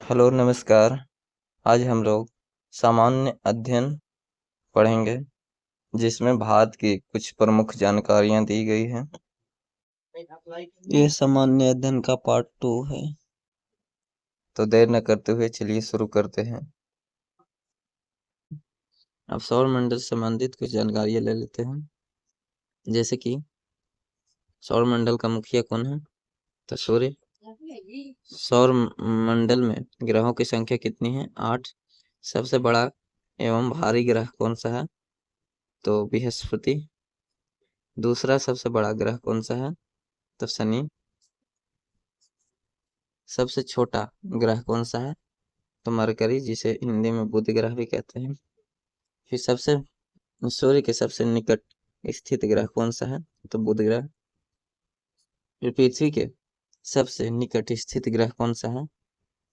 Hello नमस्कार। आज हम लोग सामान्य अध्ययन पढ़ेंगे जिसमें भारत की कुछ प्रमुख जानकारियां दी गई हैं। ये सामान्य अध्ययन का पार्ट 2 है। तो देर न करते हुए चलिए शुरू करते हैं। अब सौर मंडल से संबंधित कुछ जानकारियां ले लेते हैं, जैसे कि सौर मंडल का मुखिया कौन है, तो सूर्य। सौर मंडल में ग्रहों की संख्या कितनी है, 8। सबसे बड़ा एवं भारी ग्रह कौन सा है, तो बृहस्पति। दूसरा सबसे बड़ा ग्रह कौन सा है, तो शनि। सबसे छोटा ग्रह कौन सा है, तो मरकरी, जिसे हिंदी में बुध ग्रह भी कहते हैं। फिर सबसे सूर्य के सबसे निकट स्थित ग्रह कौन सा है, तो बुध ग्रह। फिर पृथ्वी के सबसे निकट स्थित ग्रह कौन सा है,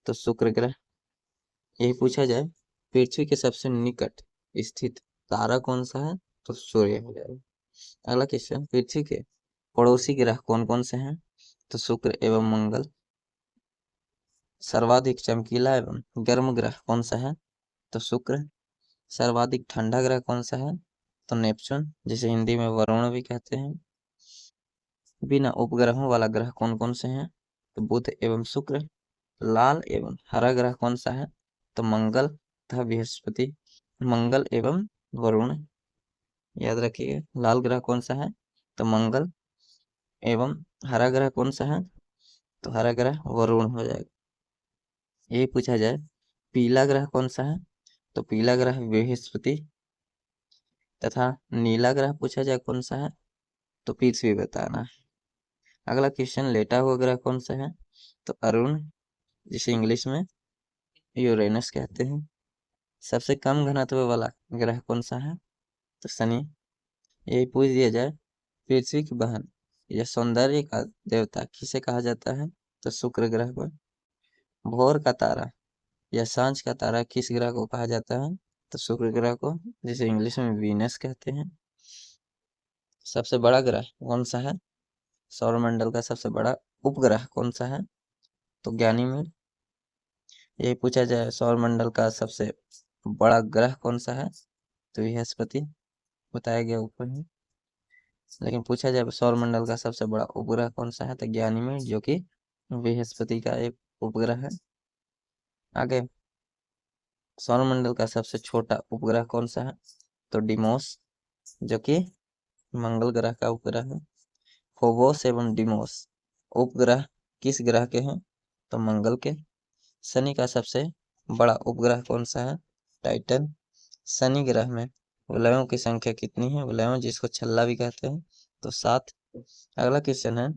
तो शुक्र ग्रह। यही पूछा जाए, पृथ्वी के सबसे निकट स्थित तारा कौन सा है, तो सूर्य हो जाएगा। अगला क्वेश्चन, पृथ्वी के पड़ोसी ग्रह कौन कौन से हैं, तो शुक्र एवं मंगल। सर्वाधिक चमकीला एवं गर्म ग्रह कौन सा है, तो शुक्र। सर्वाधिक ठंडा ग्रह कौन सा है, तो नेपच्यून, जिसे हिंदी में वरुण भी कहते हैं। बिना उपग्रहों वाला ग्रह कौन कौन से हैं, तो बुध एवं शुक्र। लाल एवं हरा ग्रह कौन सा है, तो मंगल तथा बृहस्पति। मंगल एवं वरुण, याद रखिए, लाल ग्रह कौन सा है, तो मंगल। एवं हरा ग्रह कौन सा है, तो हरा ग्रह वरुण हो जाएगा। यही पूछा जाए, पीला ग्रह कौन सा है, तो पीला ग्रह बृहस्पति। तथा नीला ग्रह पूछा जाए कौन सा है, तो पृथ्वी बताना है। अगला क्वेश्चन, लेटा हुआ ग्रह कौन सा है, तो अरुण, जिसे इंग्लिश में यूरेनस कहते हैं। सबसे कम घनत्व वाला ग्रह कौन सा है, तो शनि। यही पूछ दिया जाए, पृथ्वी की बहन या सौंदर्य का देवता किसे कहा जाता है, तो शुक्र ग्रह को। भोर का तारा या सांझ का तारा किस ग्रह को कहा जाता है, तो शुक्र ग्रह को, जिसे इंग्लिश में वीनस कहते हैं। सबसे बड़ा ग्रह कौन सा है, सौरमंडल का सबसे बड़ा उपग्रह कौन सा है, तो गैनीमेड। यही पूछा जाए, सौरमंडल का सबसे बड़ा ग्रह कौन सा है, तो बृहस्पति, बताया गया ऊपर में। लेकिन पूछा जाए सौरमंडल का सबसे बड़ा उपग्रह कौन सा है, तो गैनीमेड, जो कि बृहस्पति का एक उपग्रह है। आगे, सौरमंडल का सबसे छोटा उपग्रह कौन सा है, तो डिमोस, जो कि मंगल ग्रह का उपग्रह है। फोबोस एवं डिमोस उपग्रह किस ग्रह के हैं, तो मंगल के। शनि का सबसे बड़ा उपग्रह कौन सा है, टाइटन। शनि ग्रह में वलयों की संख्या कितनी है, वलयों जिसको छल्ला भी कहते हैं, तो 7। अगला क्वेश्चन है,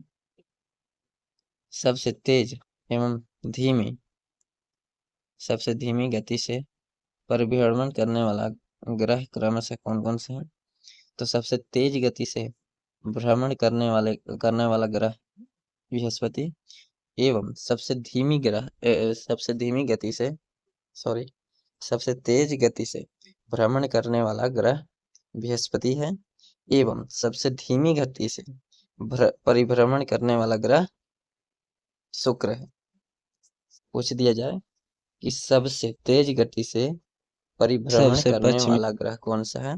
सबसे तेज एवं धीमी सबसे धीमी गति से परिभ्रमण करने वाला ग्रह क्रमशः कौन कौन से हैं, तो सबसे तेज गति से भ्रमण करने वाला ग्रह बृहस्पति। एवं सबसे धीमी गति से सॉरी सबसे तेज गति से भ्रमण करने वाला ग्रह बृहस्पति है। एवं सबसे धीमी गति से परिभ्रमण करने वाला ग्रह शुक्र है। पूछ दिया जाए कि सबसे तेज गति से परिभ्रमण सबसे करने पश्चिमी वाला ग्रह कौन सा है,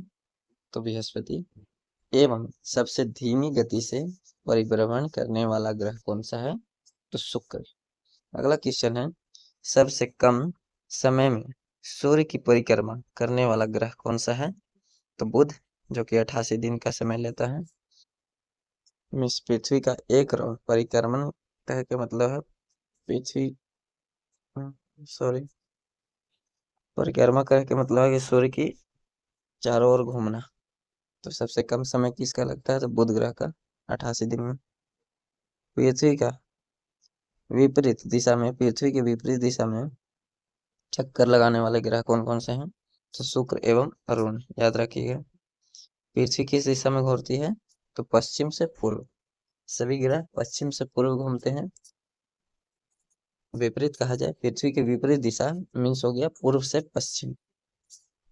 तो बृहस्पति। एवं सबसे धीमी गति से परिभ्रमण करने वाला ग्रह कौन सा है, तो शुक्र। अगला क्वेश्चन है, सबसे कम समय में सूर्य की परिक्रमा करने वाला ग्रह कौन सा है, तो बुध, जो कि 88 दिन का समय लेता है। मिस पृथ्वी का एक राउंड परिक्रमण कह के मतलब है पृथ्वी सॉरी परिक्रमा कह के मतलब है कि सूर्य की चारों ओर घूमना। तो सबसे कम समय किसका लगता है, तो बुध ग्रह का, 88 दिन में। पृथ्वी का पृथ्वी के विपरीत दिशा में चक्कर लगाने वाले ग्रह कौन कौन से हैं, तो शुक्र एवं अरुण, याद रखिएगा। पृथ्वी किस दिशा में घूमती है, तो पश्चिम से पूर्व। सभी ग्रह पश्चिम से पूर्व घूमते हैं। विपरीत कहा जाए, पृथ्वी की विपरीत दिशा मीन्स हो गया पूर्व से पश्चिम।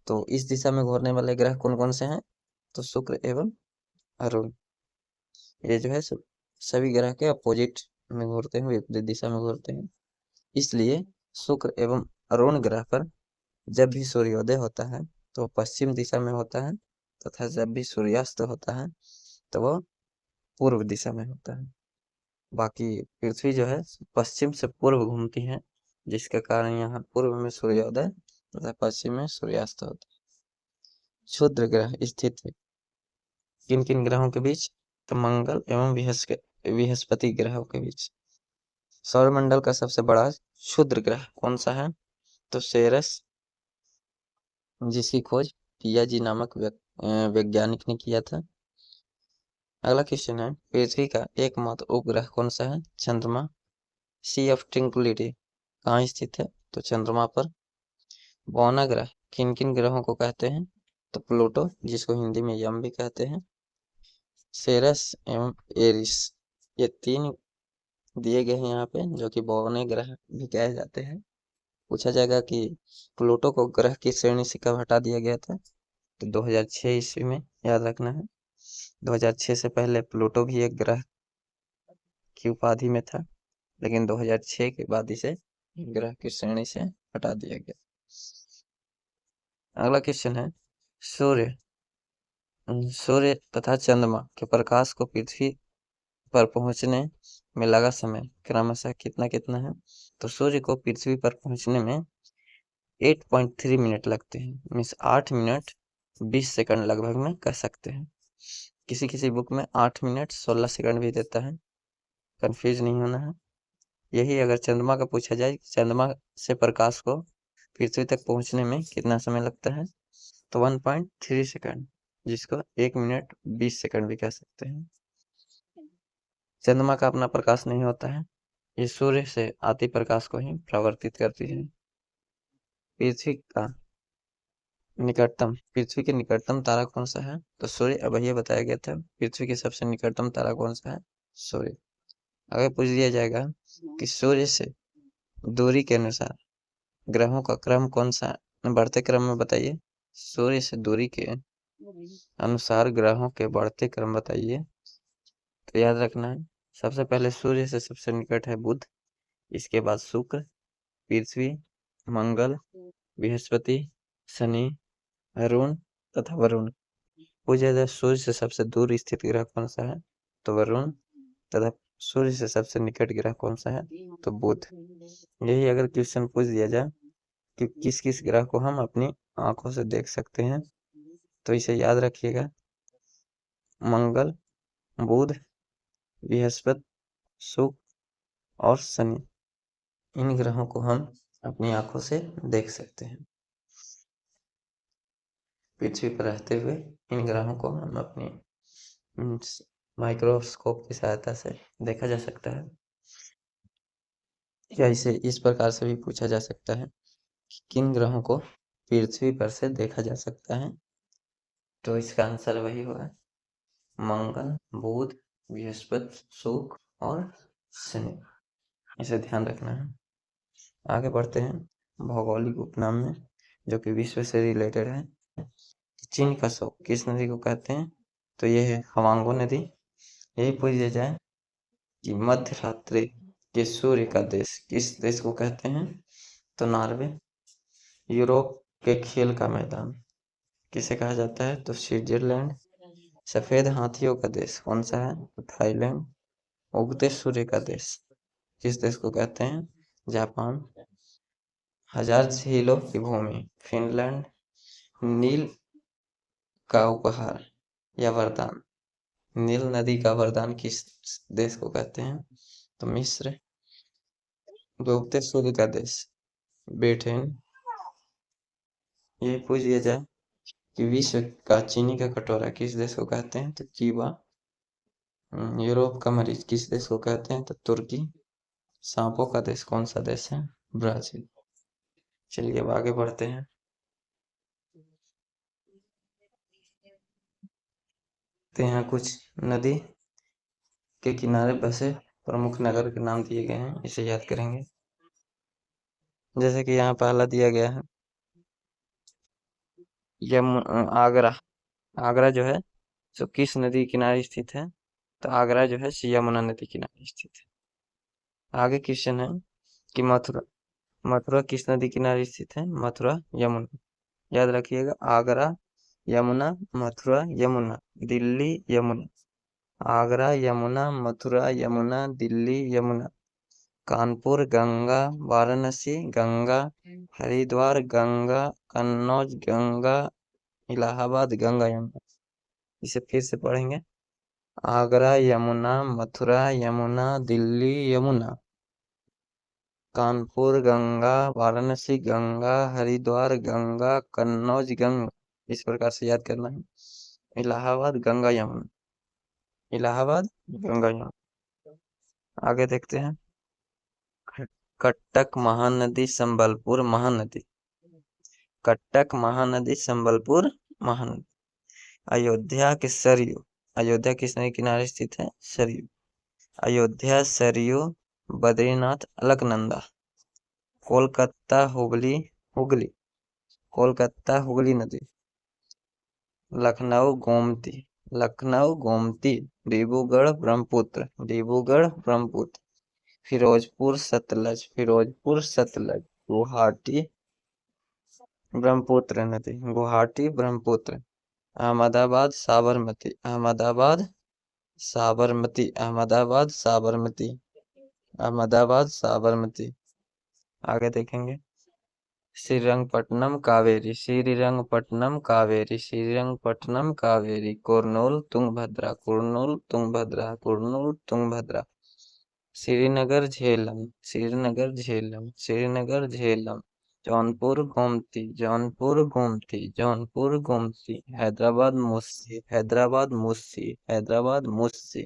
तो इस दिशा में घूमने वाले ग्रह कौन कौन से हैं, तो शुक्र एवं अरुण। ये जो है सभी ग्रह के अपोजिट में घूमते हैं, विपरीत दिशा में घूमते हैं। इसलिए शुक्र एवं अरुण ग्रह पर जब भी सूर्योदय होता है तो पश्चिम दिशा में होता है, तथा जब भी सूर्यास्त होता है तो वह पूर्व दिशा में होता है। बाकी पृथ्वी जो है पश्चिम से पूर्व घूमती है, जिसके कारण यहाँ पूर्व में सूर्योदय तथा पश्चिम में सूर्यास्त होता है। क्षुद्र ग्रह स्थित है किन किन ग्रहों के बीच? तो मंगल एवं बृहस्पति ग्रहों के बीच। सौरमंडल का सबसे बड़ा क्षुद्र ग्रह कौन सा है? तो सेरस, जिसकी खोज पियाजी नामक वैज्ञानिक ने किया था। अगला क्वेश्चन है, पृथ्वी का एकमात्र उपग्रह कौन सा है? चंद्रमा। सी ऑफ ट्रिंक्विलिटी कहाँ स्थित है? तो चंद्रमा पर। बौना ग्रह किन किन ग्रहों को कहते हैं? तो प्लूटो, जिसको हिंदी में यम भी कहते हैं, सेरस एवं एरिस, ये तीन दिए गए हैं यहाँ पे, जो कि बौने ग्रह भी कहे जाते हैं। पूछा जाएगा कि प्लूटो को ग्रह की श्रेणी से कब हटा दिया गया था? तो 2006 ईस्वी में, याद रखना है। 2006 से पहले प्लूटो भी एक ग्रह की उपाधि में था, लेकिन 2006 के बाद इसे ग्रह की श्रेणी से हटा दिया गया। अगला क्वेश्चन है, सूर्य तथा चंद्रमा के प्रकाश को पृथ्वी पर पहुंचने में लगा समय क्रमशः कितना कितना है? तो सूर्य को पृथ्वी पर पहुंचने में 8.3 मिनट लगते हैं, मीन्स 8 मिनट 20 सेकंड लगभग में कह सकते हैं। किसी किसी बुक में 8 मिनट 16 सेकंड भी देता है, कंफ्यूज नहीं होना है। यही अगर चंद्रमा का पूछा जाए, चंद्रमा से प्रकाश को पृथ्वी तक पहुंचने में कितना समय लगता है? तो 1.3 सेकंड, जिसको 1 मिनट 20 सेकंड भी कह सकते हैं। चंद्रमा का अपना प्रकाश नहीं होता है, ये सूर्य से आती प्रकाश को ही प्रवर्तित करती है। पृथ्वी के निकटतम तारा कौन सा है? तो सूर्य। अब ये बताया गया था पृथ्वी के सबसे निकटतम तारा कौन सा है? सूर्य। अगर पूछ दिया जाएगा कि सूर्य से दूरी के अनुसार ग्रहों का क्रम कौन सा है, बढ़ते क्रम में बताइए। सूर्य से दूरी के अनुसार ग्रहों के बढ़ते क्रम बताइए। तो याद रखना है, सबसे पहले सूर्य से सबसे निकट है बुध, इसके बाद शुक्र, पृथ्वी, मंगल, बृहस्पति, शनि, अरुण तथा वरुण। पूछा जाए सूर्य से सबसे दूर स्थित ग्रह कौन सा है? तो वरुण। तथा सूर्य से सबसे निकट ग्रह कौन सा है? तो बुध। यही अगर क्वेश्चन पूछ दिया जाए कि किस किस ग्रह को हम अपनी आंखों से देख सकते हैं, तो इसे याद रखिएगा, मंगल, बुध, बृहस्पति, शुक्र और शनि, इन ग्रहों को हम अपनी आंखों से देख सकते हैं। पृथ्वी पर रहते हुए इन ग्रहों को हम अपनी माइक्रोस्कोप की सहायता से देखा जा सकता है। या इसे इस प्रकार से भी पूछा जा सकता है कि किन ग्रहों को पृथ्वी पर से देखा जा सकता है? तो इसका आंसर वही होगा, मंगल, बुध, बृहस्पति, शुक्र और शनि। इसे ध्यान रखना है। आगे बढ़ते हैं भौगोलिक उपनाम में, जो कि विश्व से रिलेटेड है। चीन का शोक किस नदी को कहते हैं? तो ये है हवांगो नदी। यही पूछ दिया जाए कि मध्य रात्रि के सूर्य का देश किस देश को कहते हैं? तो नॉर्वे। यूरोप के खेल का मैदान किसे कहा जाता है? तो स्विट्जरलैंड। सफेद हाथियों का देश कौन सा है? तो थाईलैंड। उगते सूर्य का देश किस देश को कहते हैं? जापान। हजार झीलों की भूमि फिनलैंड। नील का उपहार या वरदान, नील नदी का वरदान किस देश को कहते हैं? तो मिस्र। डूबते सूर्य का देश ब्रिटेन। ये पूछ दिया जाए कि विश्व का चीनी का कटोरा किस देश को कहते हैं? तो क्यूबा। यूरोप का मरीज किस देश को कहते हैं? तो तुर्की। सांपों का देश कौन सा देश है? ब्राजील। चलिए अब आगे बढ़ते हैं। तो यहाँ कुछ नदी के किनारे बसे प्रमुख नगर के नाम दिए गए हैं, इसे याद करेंगे। जैसे कि यहाँ पहला दिया गया है आगरा। आगरा जो है सो किस नदी किनारे स्थित है? तो आगरा जो है यमुना नदी किनारे स्थित है। आगे क्वेश्चन है कि मथुरा किस नदी किनारे स्थित है? मथुरा यमुना। याद रखिएगा, आगरा यमुना, मथुरा यमुना, दिल्ली यमुना। आगरा यमुना, मथुरा यमुना, दिल्ली यमुना। कानपुर गंगा, वाराणसी गंगा, हरिद्वार गंगा, कन्नौज गंगा, इलाहाबाद गंगा यमुना। इसे फिर से पढ़ेंगे। आगरा यमुना, मथुरा यमुना, दिल्ली यमुना। कानपुर गंगा, वाराणसी गंगा, हरिद्वार गंगा, कन्नौज गंगा। इस प्रकार से याद करना है। इलाहाबाद गंगा यमुना, इलाहाबाद गंगा यमुना। आगे देखते हैं। कटक महानदी, संबलपुर महानदी। कटक महानदी, संबलपुर महानदी। अयोध्या के सरयू, अयोध्या किस नदी किनारे स्थित है? सरयू। अयोध्या, सरयू, बद्रीनाथ, अलकनंदा। कोलकाता हुगली, हुगली, कोलकाता हुगली नदी। लखनऊ गोमती, लखनऊ गोमती। डिब्रूगढ़ ब्रह्मपुत्र, डिब्रूगढ़ ब्रह्मपुत्र। फिरोजपुर सतलज, फिरोजपुर सतलज। गुवाहाटी ब्रह्मपुत्र नदी, गुवाहाटी ब्रह्मपुत्र। अहमदाबाद साबरमती, अहमदाबाद साबरमती, अहमदाबाद साबरमती, अहमदाबाद साबरमती। आगे देखेंगे। श्रीरंगपट्टनम कावेरी, श्रीरंगपट्टनम कावेरी, श्रीरंगपट्टनम कावेरी। कुर्नूल तुंगभद्रा, कुर्नूल तुंगभद्रा, कुर्नूल तुंगभद्रा। श्रीनगर झेलम, श्रीनगर झेलम, श्रीनगर झेलम। जौनपुर गोमती, जौनपुर गोमती, जौनपुर गोमती। हैदराबाद मुस्सी, हैदराबाद मुस्सी, हैदराबाद मुस्सी।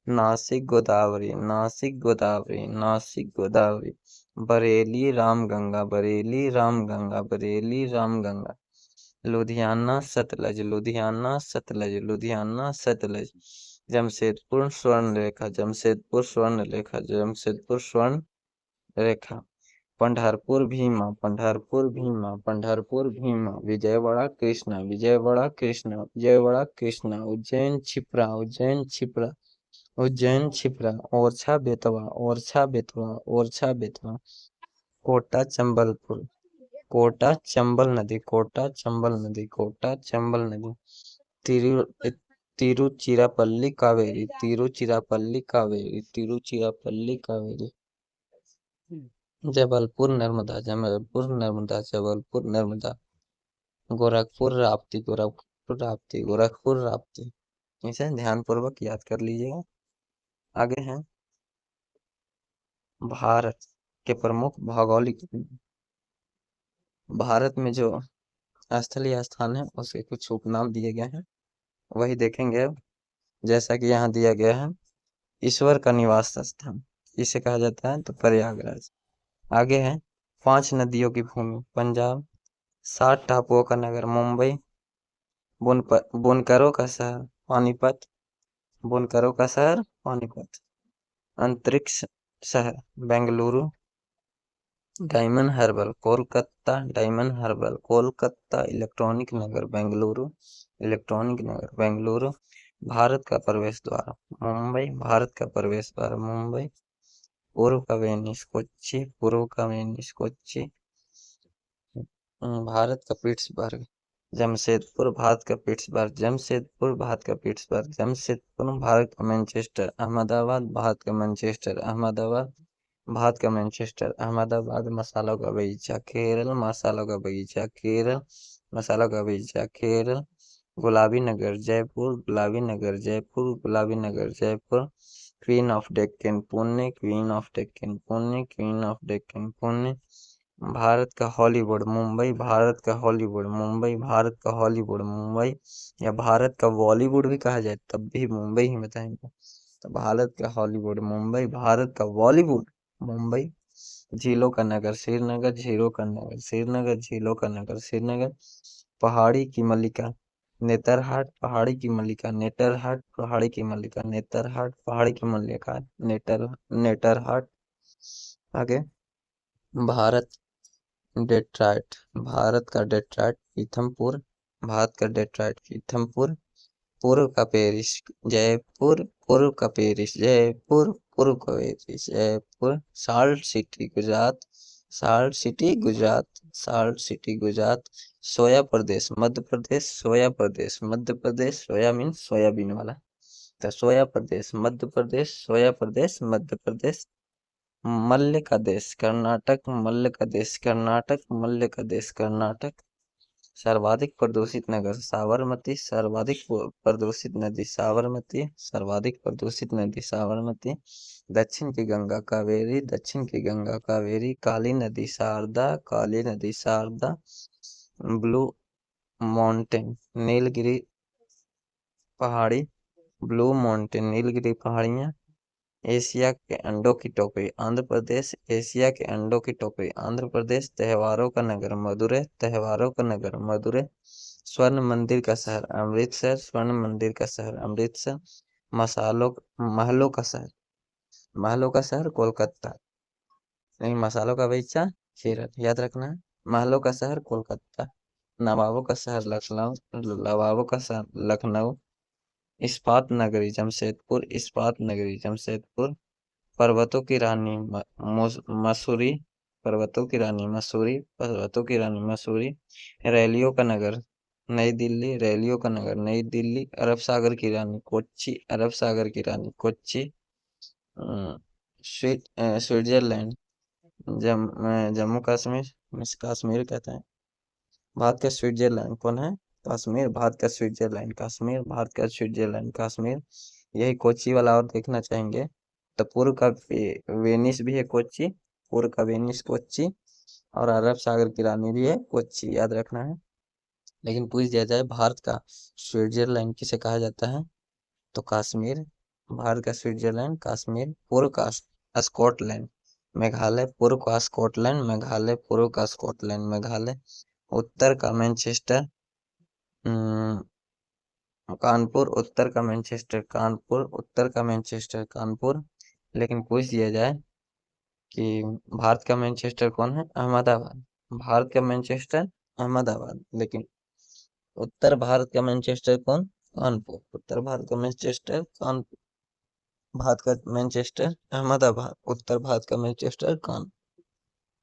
नासिक गोदावरी, नासिक गोदावरी, नासिक गोदावरी। बरेली रामगंगा, बरेली रामगंगा, बरेली रामगंगा। लुधियाना सतलज, लुधियाना सतलज, लुधियाना सतलज। जमशेदपुर स्वर्ण रेखा, जमशेदपुर स्वर्ण रेखा, जमशेदपुर स्वर्ण रेखा। पंढरपुर भीमा, पंढरपुर भीमा, पंढरपुर भीमा। विजयवाड़ा कृष्णा, विजयवाड़ा कृष्णा, विजयवाड़ा कृष्णा। उज्जैन छिप्रा, उज्जैन छिप्रा, उज्जैन छिप्रा। ओरछा बेतवा, ओरछा बेतवा, ओरछा बेतवा। कोटा चंबलपुर, कोटा चंबल नदी, कोटा चंबल नदी, कोटा चंबल नदी। तिरुचिरापल्ली कावेरी, तिरुचिरापल्ली कावेरी, तिरुचिरापल्ली कावेरी। जबलपुर नर्मदा, जबलपुर नर्मदा, जबलपुर नर्मदा। गोरखपुर राप्ती, गोरखपुर राप्ती, गोरखपुर राप्ती। इसे ध्यानपूर्वक याद कर लीजिएगा। आगे है भारत के प्रमुख भौगोलिक, भारत में जो स्थलीय स्थान है उसके कुछ उपनाम दिए गए हैं, वही देखेंगे अब। जैसा कि यहाँ दिया गया है, ईश्वर का निवास स्थान, इसे कहा जाता है तो प्रयागराज। आगे है 5 नदियों की भूमि, पंजाब। 7 टापुओं का नगर, मुंबई। बुनकरों का शहर, पानीपत, बुनकरों का शहर पानीपत। अंतरिक्ष शहर, Bengaluru. Diamond Harbour, Kolkata, Diamond Harbour, Kolkata. Electronic Nagar, Bengaluru, Electronic Nagar, Bengaluru. Bharat का प्रवेश द्वार, मुंबई, भारत का प्रवेश द्वार, मुंबई। पूर्व का वेनिस, कोच्चि, पूर्व का वेनिस, कोच्चि। भारत का पिट्सबर्ग, जमशेदपुर, भारत का पिट्सबर्ग, जमशेदपुर, भारत का पिट्सबर्ग, जमशेदपुर। भारत का मैनचेस्टर, अहमदाबाद, भारत का मैनचेस्टर, अहमदाबाद, भारत का मैनचेस्टर, अहमदाबाद। मसालों का बगीचा, केरल, मसालों का बगीचा, केरल, मसालों का बगीचा, केरल। गुलाबी नगर, जयपुर, गुलाबी नगर, जयपुर, गुलाबी नगर, Jaipur. Queen of Deccan, Pune, Queen of Deccan, Pune, Queen of Deccan, Pune. Bharat का हॉलीवुड, मुंबई, भारत का हॉलीवुड, मुंबई, भारत का हॉलीवुड, मुंबई। या भारत का बॉलीवुड भी कहा जाए तब भी मुंबई ही बताएंगे। तो भारत का हॉलीवुड मुंबई, भारत का बॉलीवुड मुंबई। झीलों का नगर, श्रीनगर, झीलों का नगर, श्रीनगर, झीलों का नगर, श्रीनगर। पहाड़ी की मल्लिका, नेतरहाट, पहाड़ी की मल्लिका, नेतरहाट, पहाड़ी की मल्लिका, नेतरहाट, पहाड़ी की मल्लिका, नेतरहाट। आगे भारत, डेट्रॉइट, भारत का डेट्रॉइट, पीथमपुर, भारत का डेट्रॉइट, पीथमपुर। पूर्व का पेरिस, जयपुर, पूर्व का पेरिस, जयपुर, पूर्व का Paris, Jaipur. Salt city, Gujarat, salt city Gujarat, salt city Gujarat. Soya प्रदेश मध्य प्रदेश, सोया प्रदेश Madhya Pradesh, soya mean soyabean वाला। तो सोया प्रदेश मध्य प्रदेश, सोया प्रदेश मध्य प्रदेश। मल्ल का देश कर्नाटक, मल्ल का देश कर्नाटक, मल्ल का देश कर्नाटक। सर्वाधिक प्रदूषित नगर साबरमती, सर्वाधिक प्रदूषित नदी साबरमती, सर्वाधिक प्रदूषित नदी साबरमती। दक्षिण की गंगा कावेरी, दक्षिण की गंगा कावेरी। काली नदी शारदा, काली नदी शारदा। ब्लू माउंटेन नीलगिरी पहाड़ी, ब्लू माउंटेन नीलगिरी पहाड़ियाँ। एशिया के अंडों की टोकरी आंध्र प्रदेश, एशिया के अंडों की टोकरी आंध्र प्रदेश। त्योहारों का नगर मदुरै, त्योहारों का नगर मदुरै। स्वर्ण मंदिर का शहर अमृतसर, स्वर्ण मंदिर का शहर अमृतसर। मसालों महलों का शहर, महलों का शहर कोलकाता। नहीं, मसालों का बेचा केरल, याद रखना है। महलों का शहर कोलकाता। नवाबों का शहर लखनऊ, नवाबों का शहर लखनऊ। इस्पात नगरी जमशेदपुर, इस्पात नगरी जमशेदपुर। पर्वतों की रानी मसूरी, पर्वतों की रानी मसूरी, पर्वतों की रानी मसूरी। रैलियों का नगर नई दिल्ली, रैलियों का नगर नई दिल्ली। अरब सागर की रानी कोच्चि, अरब सागर की रानी कोच्चि। स्विट्जरलैंड जम्मू कश्मीर, कश्मीर कहते हैं। भारत का स्विट्जरलैंड कौन है? कश्मीर। भारत का स्विट्जरलैंड कश्मीर, भारत का स्विट्जरलैंड कश्मीर। यही कोच्चि वाला और देखना चाहेंगे तो पूर्व का वेनिस भी है कोच्चि, पूर्व का वेनिस कोच्चि। और अरब सागर की रानी भी है कोच्चि, याद रखना है। लेकिन पूछ दिया जाए भारत का स्विट्जरलैंड किसे कहा जाता है तो कश्मीर। भारत का स्विट्जरलैंड कश्मीर। पूर्व का स्कॉटलैंड मेघालय, पूर्व का स्कॉटलैंड मेघालय, पूर्व का स्कॉटलैंड मेघालय। उत्तर का मैनचेस्टर कानपुर, उत्तर का मैनचेस्टर कानपुर, उत्तर का मैनचेस्टर कानपुर। लेकिन पूछ दिया जाए कि भारत का मैनचेस्टर कौन है? अहमदाबाद। भारत का मैनचेस्टर अहमदाबाद। लेकिन उत्तर भारत का मैनचेस्टर कौन? कानपुर। उत्तर भारत का मैनचेस्टर कानपुर, भारत का मैनचेस्टर अहमदाबाद, उत्तर भारत का मैनचेस्टर कानपुर।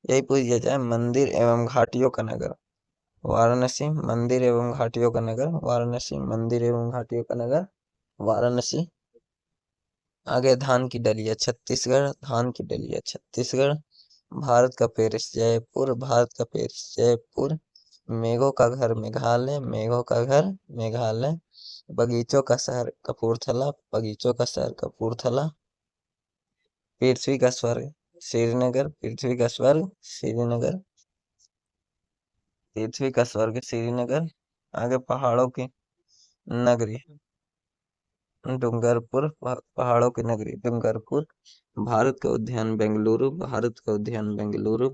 यही पूछ दिया जाए मंदिर एवं घाटियों का नगर वाराणसी, मंदिर एवं घाटियों का नगर वाराणसी, मंदिर एवं घाटियों का नगर वाराणसी। आगे धान की डलिया छत्तीसगढ़, धान की डलिया छत्तीसगढ़। भारत का पेरिस जयपुर, भारत का पेरिस जयपुर। मेघों का घर मेघालय, मेघों का घर मेघालय। बगीचों का शहर कपूरथला, बगीचों का शहर कपूरथला। पृथ्वी का स्वर्ग श्रीनगर, पृथ्वी का स्वर्ग श्रीनगर, पृथ्वी का स्वर्ग श्रीनगर। आगे पहाड़ों की नगरी डूंगरपुर, पहाड़ों की नगरी डूंगरपुर। भारत का उद्यान बेंगलुरु, भारत का उद्यान बेंगलुरु।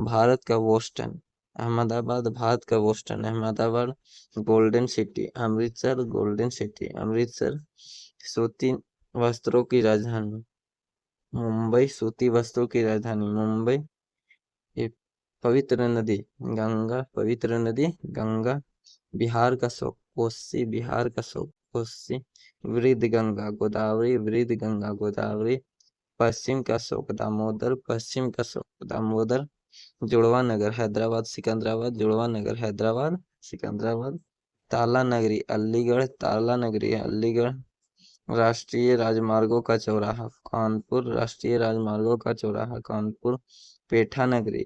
भारत का बोस्टन अहमदाबाद, भारत का Boston Ahmedabad. Golden city Amritsar, golden city Amritsar. सूती वस्त्रों की राजधानी मुंबई, सूती वस्त्रों की राजधानी मुंबई। ये पवित्र नदी गंगा, पवित्र नदी गंगा। बिहार का शोक कोसी, बिहार का शोक कोसी। वृद्ध गंगा गोदावरी, वृद्ध गंगा गोदावरी। पश्चिम का शोक दामोदर, पश्चिम का शोक दामोदर। जुड़वा नगर हैदराबाद सिकंदराबाद, जुड़वा नगर हैदराबाद सिकंदराबाद। ताला नगरी अलीगढ़, ताला नगरी अलीगढ़। राष्ट्रीय राजमार्गों का चौराहा कानपुर, राष्ट्रीय राजमार्गों का चौराहा कानपुर। पेठा नगरी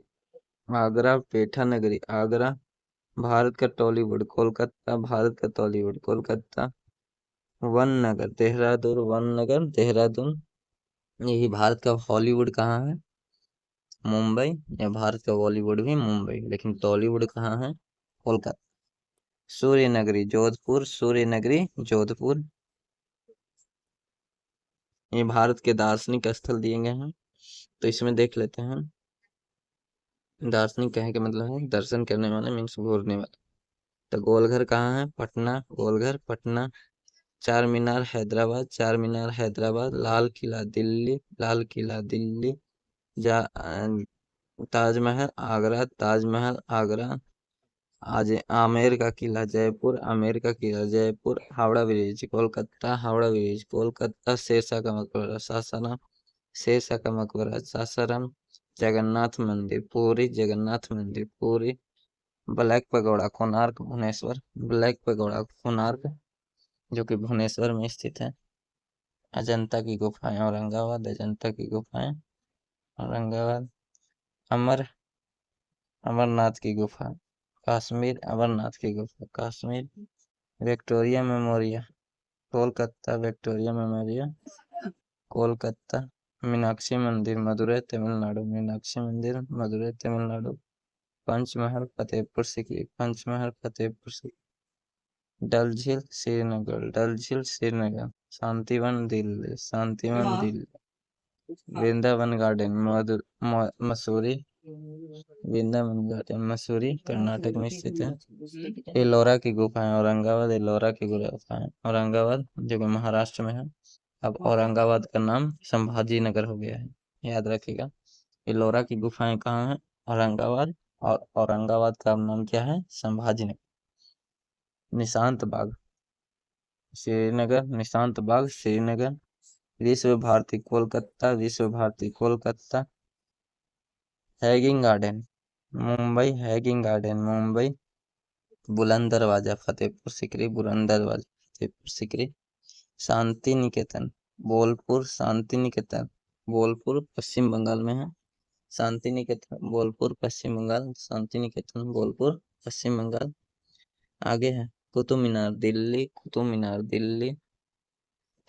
आगरा, पेठा नगरी आगरा। भारत का टॉलीवुड कोलकाता, भारत का टॉलीवुड कोलकाता। वन नगर देहरादून, वन नगर देहरादून। यही भारत का हॉलीवुड कहाँ है? मुंबई। या भारत का बॉलीवुड भी मुंबई, लेकिन टॉलीवुड कहाँ है? कोलकाता। सूर्य नगरी जोधपुर, सूर्य नगरी जोधपुर। ये भारत के दार्शनिक स्थल दिए गए हैं, तो इसमें देख लेते हैं। दार्शनिक कहने का मतलब है दर्शन करने वाला, मीन्स घूरने वाला। तो गोलघर कहाँ है? पटना, गोलघर पटना। चार मीनार हैदराबाद, चार मीनार हैदराबाद। लाल किला दिल्ली, लाल किला दिल्ली। ताजमहल आगरा, ताजमहल आगरा। आज आमेर का किला जयपुर, आमेर का किला जयपुर। Howrah bridge Kolkata, Howrah bridge Kolkata. शेरशाह का मकबरा सासाराम, शेरशाह का मकबरा सासाराम। जगन्नाथ मंदिर पुरी, जगन्नाथ मंदिर Puri. Black pagoda Konark Bhubaneswar, black pagoda Konark जो कि भुवनेश्वर में स्थित है। अजंता की गुफाएं औरंगाबाद, अजंता की गुफाएं औरंगाबाद। अमर अमरनाथ की गुफा कश्मीर, अमरनाथ की गुफा Kashmir. Victoria memorial Kolkata, Victoria memorial Kolkata. Meenakshi मंदिर मदुरई तमिलनाडु, मीनाक्षी मंदिर मदुरई तमिलनाडु। पंचमहल फतेहपुर सीकरी, पंचमहल फतेहपुर सीकरी। डल झील श्रीनगर, डल झील श्रीनगर। शांतिवन दिल्ली, शांतिवन दिल्ली। वृंदावन गार्डन मसूरी, वृंदावन गार्डन मसूरी कर्नाटक में स्थित है। एलोरा की गुफाएं औरंगाबाद, एलोरा की गुफाएं औरंगाबाद जो कि महाराष्ट्र में है। अब औरंगाबाद का नाम संभाजी नगर हो गया है, याद रखिएगा। एलोरा की गुफाएं कहाँ है? औरंगाबाद। और औरंगाबाद का नाम क्या है? संभाजी नगर। निशांत बाग श्रीनगर, निशांत बाग श्रीनगर। विश्व Bharati Kolkata, Vishwa Bharati Kolkata. Hanging garden Mumbai, hanging garden Mumbai. Buland Darwaza Fatehpur Sikri, बुलंद दरवाजा फतेहपुर सीकरी। शांति निकेतन बोलपुर, शांति निकेतन बोलपुर पश्चिम बंगाल में है। शांति निकेतन बोलपुर पश्चिम बंगाल, शांति निकेतन बोलपुर पश्चिम बंगाल। आगे है कुतुब मीनार दिल्ली, कुतुब मीनार दिल्ली।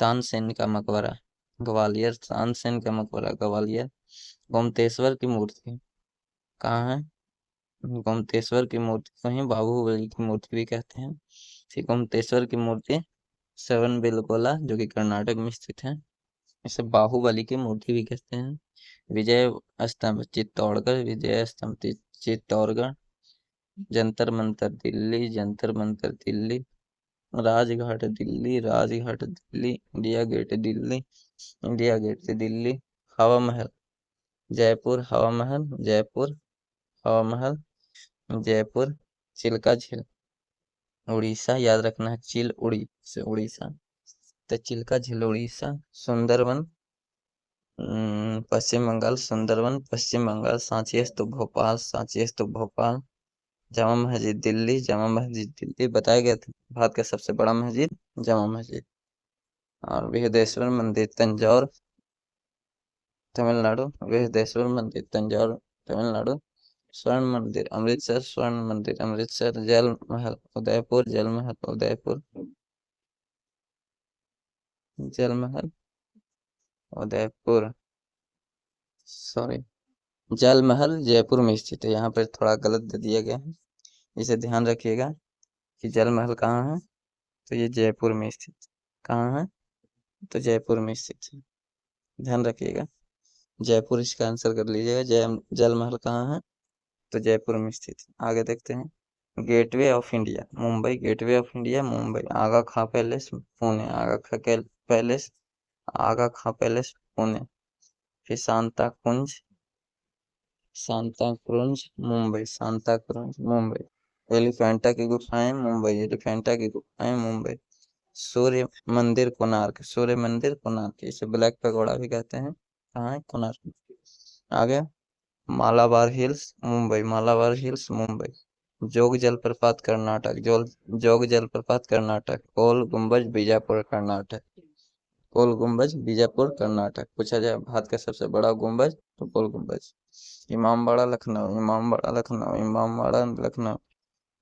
तानसेन का मकबरा ग्वालियर, तानसेन का मकबरा ग्वालियर। गोमतेश्वर की मूर्ति कहाँ है? गोमतेश्वर की मूर्ति को ही बाहुबली की मूर्ति भी कहते हैं। ठीक, गोमतेश्वर की मूर्ति सेवन बेलगोला जो कि कर्नाटक में स्थित है, इसे बाहुबली की मूर्ति भी कहते हैं। विजय Stambh Chittorgarh, Vijay Stambh Chittorgarh. Jantar Mantar Delhi, Jantar Mantar Delhi. Rajghat Delhi, Rajghat Delhi. India gate Delhi, India gate Delhi. Hawa Mahal Jaipur, हवा महल जयपुर, हवा महल जयपुर। चिल्का झील उड़ीसा, याद रखना है, चिल उड़ी से उड़ीसा, तो चिल्का झील उड़ीसा। सुंदरवन पश्चिम बंगाल, सुंदरवन पश्चिम बंगाल। सांची स्तूप भोपाल, सांची स्तूप भोपाल। जामा मस्जिद दिल्ली, जामा मस्जिद दिल्ली बताया गया था, भारत का सबसे बड़ा मस्जिद जामा मस्जिद। और बृहदेश्वर मंदिर तंजौर तमिलनाडु, बृहदेश्वर मंदिर तंजौर तमिलनाडु। स्वर्ण मंदिर अमृतसर, स्वर्ण मंदिर अमृतसर। जल महल उदयपुर, जल महल उदयपुर, जल महल उदयपुर, सॉरी जल महल जयपुर में स्थित है। यहाँ पर थोड़ा गलत दे दिया गया है, इसे ध्यान रखिएगा कि जल महल कहाँ है, तो ये जयपुर में स्थित। कहाँ है? तो जयपुर में स्थित है, ध्यान रखिएगा। जयपुर इसका आंसर कर लीजिएगा। जल महल कहाँ है? तो जयपुर में स्थित है। आगे देखते हैं। Gateway of India Mumbai, gateway of India Mumbai. Aga Khan palace Pune, Aga Khan palace, Aga Khan palace Pune. फिर सांता कुंज, सांता क्रुंज मुंबई, सांता क्रुंज मुंबई। एलिफेंटा की गुफाएं मुंबई, एलिफेंटा की गुफाएं मुंबई। सूर्य मंदिर कोणार्क, सूर्य मंदिर कोणार्क, इसे ब्लैक पगोड़ा भी कहते हैं। कहाँ है? कोणार्क। आगे मालाबार हिल्स मुंबई, मालाबार हिल्स मुंबई। जोग जलप्रपात कर्नाटक, जोग जलप्रपात कर्नाटक। कोल गुंबज बीजापुर कर्नाटक, कोल गुंबज बीजापुर कर्नाटक। पूछा जाए भारत का सबसे बड़ा गुंबज, तो कोल गुंबज। इमामबाड़ा लखनऊ, इमामबाड़ा लखनऊ, इमामबाड़ा लखनऊ।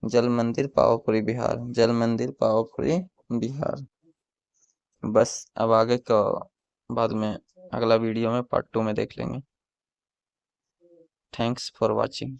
जल मंदिर पावापुरी बिहार, जल मंदिर पावापुरी बिहार। बस अब आगे का बाद में अगला वीडियो में पार्ट 2 में देख लेंगे। Thanks for watching.